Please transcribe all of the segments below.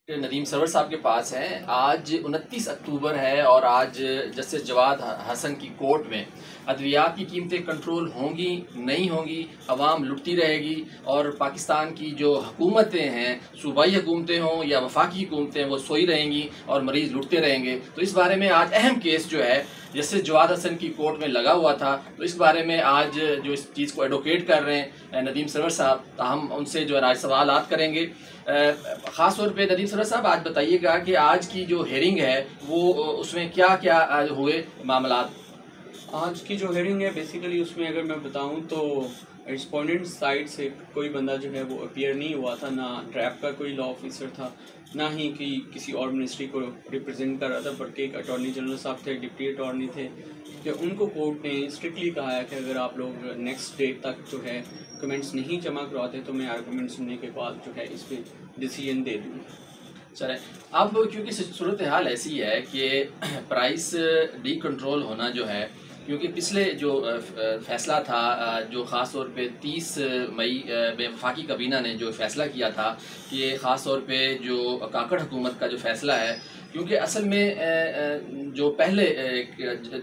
Nadeem server साहब के पास हैं। आज 29 अक्टूबर है और आज जस्टिस जवाद हसन की कोर्ट में अद्वियात की कीमतें कंट्रोल होंगी नहीं होंगी, अवाम लुटती रहेगी और पाकिस्तान की जो हुकूमतें हैं, सूबाई हुकूमतें हों या वफाकी हुकूमतें, वो सोई रहेंगी और मरीज़ लुटते रहेंगे। तो इस बारे में आज अहम केस जो है जस्टिस जवाद हसन की कोर्ट में लगा हुआ था, तो इस बारे में आज जो इस चीज़ को एडवोकेट कर रहे हैं नदीम सरवर साहब, हम उनसे जो है आज सवालात करेंगे। ख़ास तौर पे नदीम सरवर साहब, आज बताइएगा कि आज की जो हेयरिंग है वो उसमें क्या क्या हुए मामलात। आज की जो हेयरिंग है बेसिकली उसमें अगर मैं बताऊं तो रिस्पोंडेंट साइड से कोई बंदा जो है वो अपीयर नहीं हुआ था, ना ट्रैप का कोई लॉ ऑफिसर था, ना ही कि किसी और मिनिस्ट्री को रिप्रेजेंट कर रहा था, बल्कि एक अटॉर्नी जनरल साहब थे, डिप्टी अटॉर्नी थे। कि उनको कोर्ट ने स्ट्रिक्टली कहा है कि अगर आप लोग नेक्स्ट डेट तक जो है कमेंट्स नहीं जमा करवाते तो मैं आर्गूमेंट सुनने के बाद जो है इस पर डिसीजन दे दूँगा। चलें, अब क्योंकि सूरत हाल ऐसी है कि प्राइस डी कंट्रोल होना जो है, क्योंकि पिछले जो फैसला था जो ख़ास तौर पे 30 मई में वफाकी काबीना ने जो फ़ैसला किया था कि ख़ास तौर पे जो काकड़ हुकूमत का जो फ़ैसला है, क्योंकि असल में जो पहले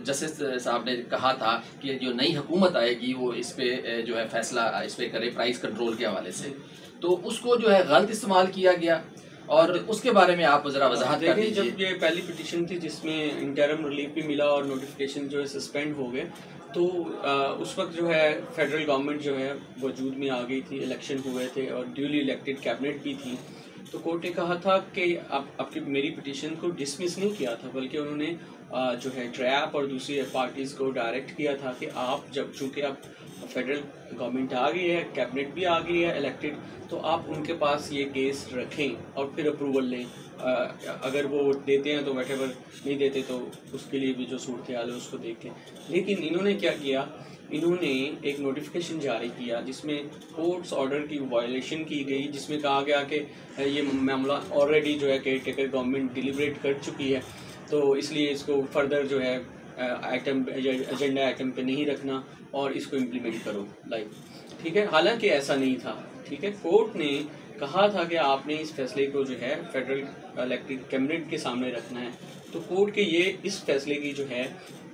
जस्टिस साहब ने कहा था कि जो नई हुकूमत आएगी वो इस पे जो है फ़ैसला इस पे करे प्राइस कंट्रोल के हवाले से, तो उसको जो है गलत इस्तेमाल किया गया और उसके बारे में आप ज़रा वजाहत कर दीजिए। जब ये पहली पिटीशन थी जिसमें इंटरम रिलीफ भी मिला और नोटिफिकेशन जो है सस्पेंड हो गए, तो उस वक्त जो है फेडरल गवर्नमेंट जो है वजूद में आ गई थी, इलेक्शन हुए थे और ड्यूली इलेक्टेड कैबिनेट भी थी। तो कोर्ट ने कहा था कि आपकी मेरी पिटीशन को डिसमिस नहीं किया था, बल्कि उन्होंने जो है ट्रैप और दूसरी पार्टीज़ को डायरेक्ट किया था कि आप जब चूँकि आप फेडरल गवर्नमेंट आ गई है, कैबिनेट भी आ गई है इलेक्टेड, तो आप उनके पास ये केस रखें और फिर अप्रूवल लें। अगर वो देते हैं तो व्हाटएवर, नहीं देते तो उसके लिए भी जो सूरत हाल है उसको देखें। लेकिन इन्होंने क्या किया, इन्होंने एक नोटिफिकेशन जारी किया जिसमें कोर्ट्स ऑर्डर की वायलेशन की गई, जिसमें कहा गया कि ये मामला ऑलरेडी जो है केयर टेकर गवर्नमेंट डिलीबरेट कर चुकी है, तो इसलिए इसको फर्दर जो है एजेंडा आइटम पे नहीं रखना और इसको इम्प्लीमेंट करो लाइक। ठीक है, हालांकि ऐसा नहीं था। ठीक है, कोर्ट ने कहा था कि आपने इस फैसले को जो है फेडरल इलेक्टेड कैबिनेट के सामने रखना है। तो कोर्ट के ये इस फैसले की जो है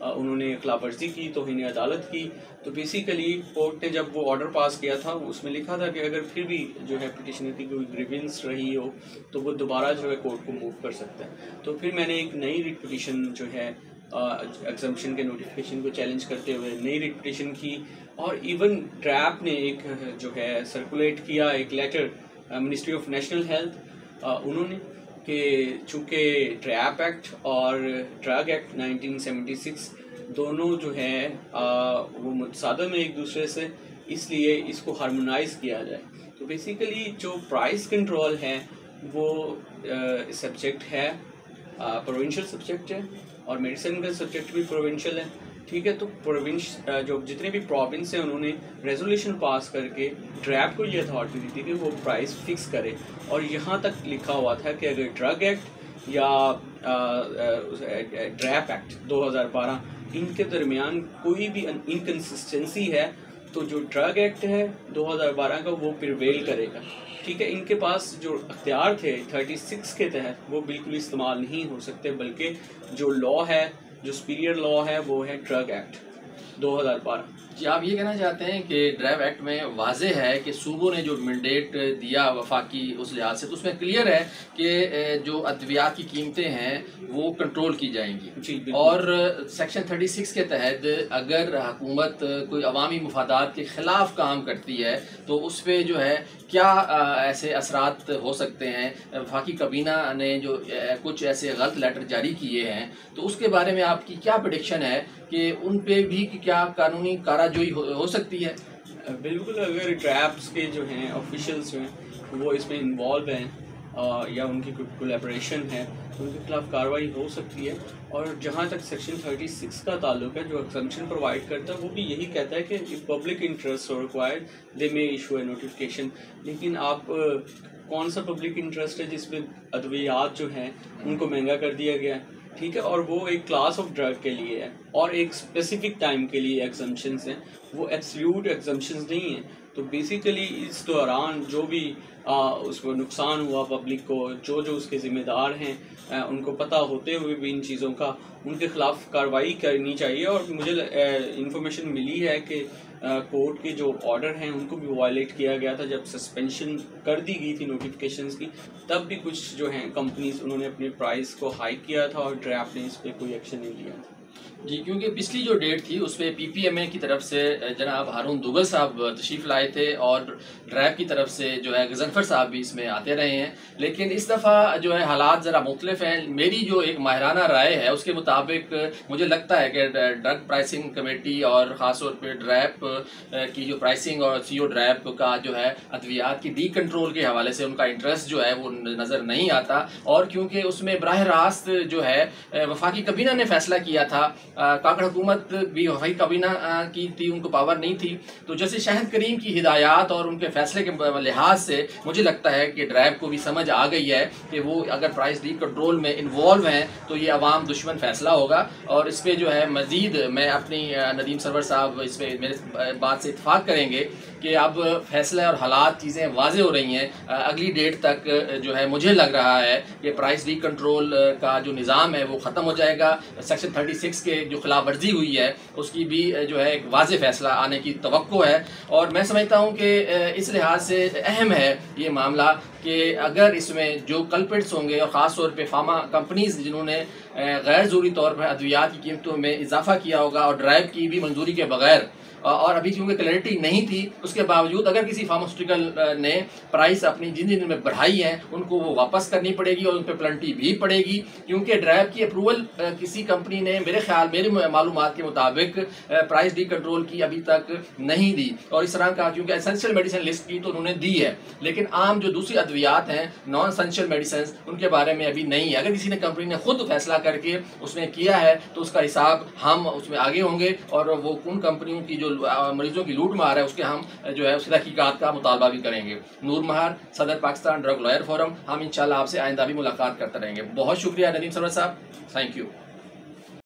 उन्होंने खिलाफवर्जी की, तौहीन अदालत की। तो बेसिकली कोर्ट ने जब वो ऑर्डर पास किया था उसमें लिखा था कि अगर फिर भी जो है पिटिशनर की कोई ग्रीवेंस रही हो तो वो दोबारा जो है कोर्ट को मूव कर सकता है। तो फिर मैंने एक नई रिट पिटिशन जो है एग्जम्पशन के नोटिफिकेशन को चैलेंज करते हुए नई रिट पिटिशन की, और इवन ट्रैप ने एक जो है सर्कुलेट किया एक letter ministry of national health उन्होंने कि चूँकि ट्रैप एक्ट और ड्रग एक्ट 1976 दोनों जो है वो मुतसादम है एक दूसरे से, इसलिए इसको हार्मोनाइज किया जाए। तो बेसिकली जो प्राइस कंट्रोल है वो सब्जेक्ट है, प्रोविंशियल सब्जेक्ट है और मेडिसिन का सब्जेक्ट भी प्रोविंशियल है। ठीक है, तो प्रोविंस जो जितने भी प्रोविंस हैं उन्होंने रेजोल्यूशन पास करके ड्रैप को ये अथॉरिटी दी थी कि वो प्राइस फिक्स करे, और यहाँ तक लिखा हुआ था कि अगर ड्रग एक्ट या ड्रैप एक्ट 2012 इनके दरमियान कोई भी इनकन्सिस्टेंसी है तो जो ड्रग एक्ट है 2012 का वो प्रिवेल करेगा। ठीक है, इनके पास जो अख्तियार थे 36 के तहत वो बिल्कुल इस्तेमाल नहीं हो सकते, बल्कि जो लॉ है, जो सुपीरियर लॉ है वो है ड्रग एक्ट 2012। जी, आप ये कहना चाहते हैं कि ड्रग एक्ट में वाजे है कि सूबों ने जो मैंडेट दिया वफाकी उस लिहाज से, तो उसमें क्लियर है कि जो अद्वियात की कीमतें हैं वो कंट्रोल की जाएंगी। जी, और सेक्शन 36 के तहत अगर हुकूमत कोई अवामी मुफादात के ख़िलाफ़ काम करती है तो उस पर जो है क्या ऐसे असरात हो सकते हैं। वफाकी काबीना ने जो कुछ ऐसे गलत लेटर जारी किए हैं, तो उसके बारे में आपकी क्या प्रेडिक्शन है कि उन पे भी क्या कानूनी कार्रवाई हो सकती है। बिल्कुल, अगर ट्रैप्स के जो हैं ऑफिशियल्स जो हैं वो इसमें इन्वॉल्व हैं या उनकी कोलैबोरेशन है तो उनके खिलाफ कार्रवाई हो सकती है। और जहाँ तक सेक्शन 36 का ताल्लुक है, जो एग्जम्पशन प्रोवाइड करता है वो भी यही कहता है कि इफ पब्लिक इंटरेस्ट और रिक्वायर्ड दे मे इशू ए नोटिफिकेशन। लेकिन आप कौन सा पब्लिक इंटरेस्ट है जिसमें अद्वियात जो हैं उनको महंगा कर दिया गया है। ठीक है, और वो एक क्लास ऑफ ड्रग के लिए है और एक स्पेसिफिक टाइम के लिए एग्जम्पशंस हैं, वो एब्सोल्यूट एग्जम्पशंस नहीं हैं। तो बेसिकली इस दौरान जो भी उसको नुकसान हुआ पब्लिक को, जो उसके ज़िम्मेदार हैं उनको पता होते हुए भी इन चीज़ों का उनके ख़िलाफ़ कार्रवाई करनी चाहिए। और मुझे इंफॉर्मेशन मिली है कि कोर्ट के जो ऑर्डर हैं उनको भी वायलेट किया गया था। जब सस्पेंशन कर दी गई थी नोटिफिकेशंस की, तब भी कुछ जो हैं कंपनीज उन्होंने अपने प्राइस को हाइक किया था और ड्रैप ने इस पर कोई एक्शन नहीं लिया था। जी, क्योंकि पिछली जो डेट थी उसमें पीपीएमए की तरफ से जनाब हारून दुगल साहब तशरीफ़ लाए थे और ड्रैप की तरफ से जो है गजनफर साहब भी इसमें आते रहे हैं। लेकिन इस दफ़ा जो है हालात ज़रा मुख्तलिफ हैं। मेरी जो एक माहिराना राय है उसके मुताबिक मुझे लगता है कि ड्रग प्राइसिंग कमेटी और ख़ास तौर पर ड्रैप की जो प्राइसिंग और सीओ ड्रैप का जो है अद्वियात की डी कंट्रोल के हवाले से उनका इंटरेस्ट जो है वो नज़र नहीं आता। और क्योंकि उसमें बराह रास्त जो है वफाकी कबीना ने फैसला किया था, काकड़ हुकूमत भी वफाकी काबीना की थी, उनको पावर नहीं थी। तो जैसे शाहिद करीम की हिदायत और उनके फैसले के लिहाज से मुझे लगता है कि ड्रैब को भी समझ आ गई है कि वो अगर प्राइस डी कंट्रोल में इन्वॉल्व हैं तो ये अवाम दुश्मन फैसला होगा। और इस पर जो है मज़ीद मैं अपनी नदीम सरवर साहब इस पर मेरे बात से इत्फाक करेंगे कि अब फैसले और हालात चीज़ें वाज़े हो रही हैं। अगली डेट तक जो है मुझे लग रहा है कि प्राइस डी कंट्रोल का जो निज़ाम है वो ख़त्म हो जाएगा। सेक्शन 36 के जो खिलाफ वर्जी हुई है उसकी भी जो है एक वाज़े फैसला आने की तवक्को है। और मैं समझता हूँ कि इस लिहाज से अहम है ये मामला कि अगर इसमें जो कल्पिट्स होंगे और ख़ास तौर पे फार्मा कंपनीज जिन्होंने गैर ज़रूरी तौर पर अद्वियात की कीमतों में इजाफा किया होगा और ड्राइव की भी मंजूरी के बगैर, और अभी क्योंकि क्लैरिटी नहीं थी उसके बावजूद अगर किसी फार्मास्यूटिकल ने प्राइस अपनी जिन जिन में बढ़ाई है उनको वो वापस करनी पड़ेगी और उन पर पेनल्टी भी पड़ेगी। क्योंकि ड्राइव की अप्रूवल किसी कंपनी ने मेरे मालूमात के मुताबिक प्राइस डी कंट्रोल की अभी तक नहीं दी। और इस तरह का क्योंकि एसेंशियल मेडिसिन लिस्ट की तो उन्होंने दी है, लेकिन आम जो दूसरी अद्वियात हैं नॉन एसेंशियल मेडिसिन उनके बारे में अभी नहीं है। अगर किसी ने कंपनी ने खुद फैसला करके उसमें किया है तो उसका हिसाब हम उसमें आगे होंगे और वो उन कंपनियों की जो मरीजों की लूट मार है उसके हम जो है उसकी तहकीकात का मुतालबा भी करेंगे। नूर महार, सदर पाकिस्तान ड्रग लॉयर फोरम। हम इंशाल्लाह आपसे आइंदा भी मुलाकात करते रहेंगे। बहुत शुक्रिया नदीम सरवर साहब, थैंक यू।